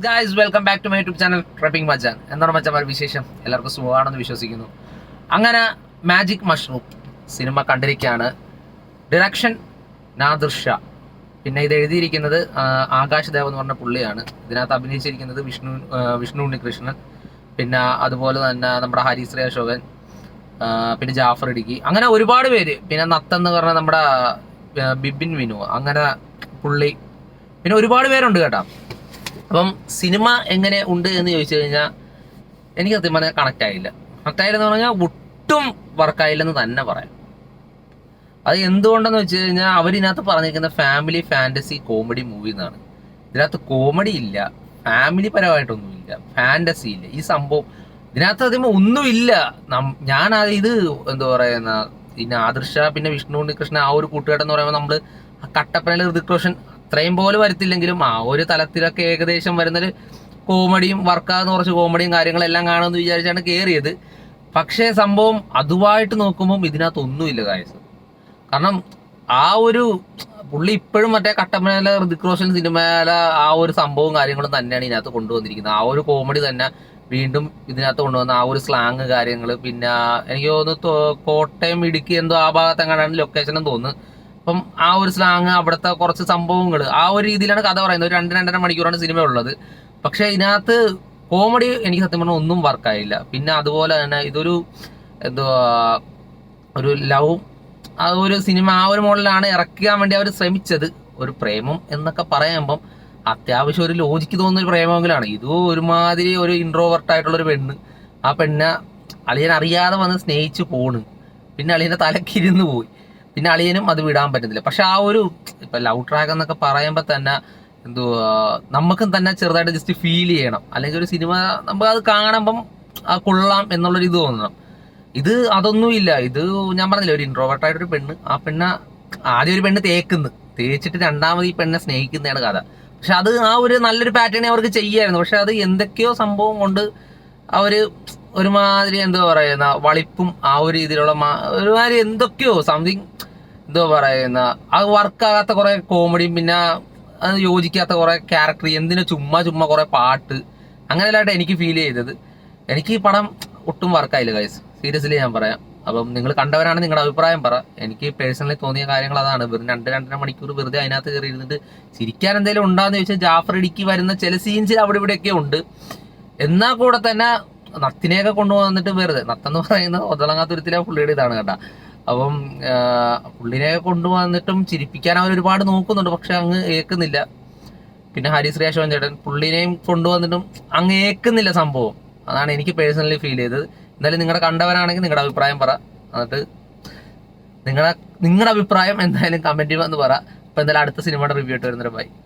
Guys welcome back to my YouTube channel trapping മച്ചാൻ. എന്താണ് മച്ചാൻ വിശേഷം? എല്ലാവർക്കും സുഖമാണെന്ന് വിശ്വസിക്കുന്നു. അങ്ങനെ മാജിക് മഷ്റൂം സിനിമ കണ്ടിരിക്കുകയാണ്. ഡയറക്ഷൻ നാദിർ ഷാ. പിന്നെ ഇത് എഴുതിയിരിക്കുന്നത് ആകാശ് ദേവ് എന്ന് പറഞ്ഞ പുള്ളിയാണ്. ഇതിനകത്ത് അഭിനയിച്ചിരിക്കുന്നത് വിഷ്ണു ഉണ്ണികൃഷ്ണൻ, പിന്നെ അതുപോലെ തന്നെ നമ്മുടെ ഹരിശ്രീ അശോകൻ, പിന്നെ ജാഫർ ഇടുക്കി, അങ്ങനെ ഒരുപാട് പേര്. പിന്നെ നത്തെന്ന് പറഞ്ഞ നമ്മുടെ ബിബിൻ വിനു, അങ്ങനെ പുള്ളി, പിന്നെ ഒരുപാട് പേരുണ്ട് കേട്ടോ. അപ്പം സിനിമ എങ്ങനെ ഉണ്ട് എന്ന് ചോദിച്ചു കഴിഞ്ഞാൽ എനിക്ക് സത്യം പറഞ്ഞാൽ കണക്റ്റ് ആയില്ലെന്ന് പറഞ്ഞാൽ ഒട്ടും വർക്കായില്ലെന്ന് തന്നെ പറയാം. അത് എന്തുകൊണ്ടെന്ന് വെച്ച് കഴിഞ്ഞാൽ അവരിനകത്ത് പറഞ്ഞിരിക്കുന്ന ഫാമിലി ഫാന്റസി കോമഡി മൂവി എന്നാണ്. ഇതിനകത്ത് കോമഡി ഇല്ല, ഫാമിലി പരമായിട്ടൊന്നുമില്ല, ഫാന്റസി ഇല്ല. ഈ സംഭവം ഇതിനകത്ത് അതിന് ഒന്നുമില്ല. ഞാൻ ഇത് എന്താ പറയുന്ന ഈ നാദിർ ഷാ പിന്നെ വിഷ്ണു ഉണ്ണികൃഷ്ണൻ ആ ഒരു കൂട്ടുകെട്ട് എന്ന് പറയുമ്പോൾ നമ്മൾ കട്ടപ്പനയിൽ ഋതിക് റോഷൻ അത്രയും പോലെ വരത്തില്ലെങ്കിലും ആ ഒരു തലത്തിലൊക്കെ ഏകദേശം വരുന്നൊരു കോമഡിയും വർക്കാകുന്ന കുറച്ച് കോമഡിയും കാര്യങ്ങളെല്ലാം കാണുമെന്ന് വിചാരിച്ചാണ് കയറിയത്. പക്ഷേ സംഭവം അതുമായിട്ട് നോക്കുമ്പോൾ ഇതിനകത്ത് ഒന്നുമില്ല കാര്യം. കാരണം ആ ഒരു പുള്ളി ഇപ്പോഴും മറ്റേ കട്ടപ്പനയിലെ ഋതിക് റോഷൻ സിനിമയിലെ ആ ഒരു സംഭവവും കാര്യങ്ങളും തന്നെയാണ് ഇതിനകത്ത് കൊണ്ടുവന്നിരിക്കുന്നത്. ആ ഒരു കോമഡി തന്നെ വീണ്ടും ഇതിനകത്ത് കൊണ്ടുവന്ന ആ ഒരു സ്ലാങ് കാര്യങ്ങൾ. പിന്നെ എനിക്ക് തോന്നുന്നു കോട്ടയം ഇടുക്കി എന്തോ ആ ഭാഗത്തെങ്ങാണ്ടാണ് ലൊക്കേഷനും തോന്നുന്നു. അപ്പം ആ ഒരു സ്ലാങ്, അവിടുത്തെ കുറച്ച് സംഭവങ്ങൾ, ആ ഒരു രീതിയിലാണ് കഥ പറയുന്നത്. ഒരു 2-2.5 മണിക്കൂറാണ് സിനിമ ഉള്ളത്. പക്ഷെ ഇതിനകത്ത് കോമഡി എനിക്ക് സത്യം പറഞ്ഞാൽ ഒന്നും വർക്കായില്ല. പിന്നെ അതുപോലെ തന്നെ ഇതൊരു എന്തുവാ ഒരു ലവ് ആ ഒരു സിനിമ ആ ഒരു മോഡലാണ് ഇറക്കാൻ വേണ്ടി അവർ ശ്രമിച്ചത്. ഒരു പ്രേമം എന്നൊക്കെ പറയുമ്പം അത്യാവശ്യം ഒരു ലോജിക്ക് തോന്നുന്ന ഒരു പ്രേമമെങ്കിലാണ്. ഇത് ഒരുമാതിരി ഒരു ഇൻട്രോവേർട്ടായിട്ടുള്ളൊരു പെണ്ണ്, ആ പെണ്ണെ അളിയൻ അറിയാതെ വന്ന് സ്നേഹിച്ച് പോണ്. പിന്നെ അളിയൻ്റെ തലക്കിരുന്ന് പോയി. പിന്നെ അളിയനും അത് വിടാൻ പറ്റുന്നില്ല. പക്ഷെ ആ ഒരു ഇപ്പൊ ലവ് ട്രാക്ക് എന്നൊക്കെ പറയുമ്പോൾ തന്നെ എന്തുവാ നമുക്കും തന്നെ ചെറുതായിട്ട് ജസ്റ്റ് ഫീൽ ചെയ്യണം. അല്ലെങ്കിൽ ഒരു സിനിമ നമുക്ക് അത് കാണുമ്പം ആ കൊള്ളാം എന്നുള്ളൊരു ഇത് തോന്നണം. ഇത് അതൊന്നുമില്ല. ഇത് ഞാൻ പറഞ്ഞില്ല, ഒരു ഇൻട്രോവേർട്ടായിട്ടൊരു പെണ്ണ്, ആ പെണ്ണ ആദ്യം ഒരു പെണ്ണ് തേച്ചിട്ട് രണ്ടാമത് ഈ പെണ്ണെ സ്നേഹിക്കുന്നതാണ് കഥ. പക്ഷെ അത് ആ ഒരു നല്ലൊരു പാറ്റേണെ അവർക്ക് ചെയ്യായിരുന്നു. പക്ഷെ അത് എന്തൊക്കെയോ സംഭവം കൊണ്ട് അവര് ഒരുമാതിരി എന്താ പറയുന്ന വളിപ്പും ആ ഒരു രീതിയിലുള്ള ഒരുമാതിരി എന്തൊക്കെയോ സംതിങ് എന്തോ പറയുന്ന അത് വർക്കാകാത്ത കുറെ കോമഡിയും, പിന്നെ അത് യോജിക്കാത്ത കുറെ ക്യാരക്ടർ, എന്തിനു ചുമ്മാ കുറെ പാട്ട്, അങ്ങനെയല്ലായിട്ട് എനിക്ക് ഫീൽ ചെയ്തത്. എനിക്ക് ഈ പടം ഒട്ടും വർക്കായില്ല ഗൈസ്, സീരിയസ്ലി ഞാൻ പറയാം. അപ്പം നിങ്ങൾ കണ്ടവരാണ് നിങ്ങളുടെ അഭിപ്രായം പറ. എനിക്ക് പേഴ്സണലി തോന്നിയ കാര്യങ്ങൾ അതാണ്. വെറും 2-2.5 മണിക്കൂർ വെറുതെ അതിനകത്ത് കയറി ഇരുന്നിട്ട് ചിരിക്കാൻ എന്തെങ്കിലും ഉണ്ടാന്ന് ചോദിച്ചാൽ ജാഫർ ഇടുക്കി വരുന്ന ചില സീൻസിൽ അവിടെ ഇവിടെയൊക്കെ ഉണ്ട്. എന്നാൽ കൂടെ തന്നെ നത്തിനെയൊക്കെ കൊണ്ടുവന്നിട്ട് വെറുതെ, നത്തെന്ന് പറയുന്ന ഒതളങ്ങാത്തുരത്തിലെ പുള്ളിയുടെ ഇതാണ് കേട്ടാ. അപ്പം പുള്ളിനെ കൊണ്ടുവന്നിട്ടും ചിരിപ്പിക്കാൻ അവർ ഒരുപാട് നോക്കുന്നുണ്ട്, പക്ഷെ അങ്ങ് ഏക്കുന്നില്ല. പിന്നെ ഹരിശ്രീ അശോകൻ ചേട്ടൻ പുള്ളിനെയും കൊണ്ടുവന്നിട്ടും അങ്ങ് ഏക്കുന്നില്ല സംഭവം. അതാണ് എനിക്ക് പേഴ്സണലി ഫീൽ ചെയ്തത്. എന്തായാലും നിങ്ങളുടെ കണ്ടവരാണെങ്കിൽ നിങ്ങളുടെ അഭിപ്രായം പറ. എന്നിട്ട് നിങ്ങളുടെ അഭിപ്രായം എന്തായാലും കമന്റ് വന്ന് പറ. അപ്പൊ എന്തായാലും അടുത്ത സിനിമയുടെ റിവ്യൂ ആയിട്ട് വരുന്നൊരു ബൈ.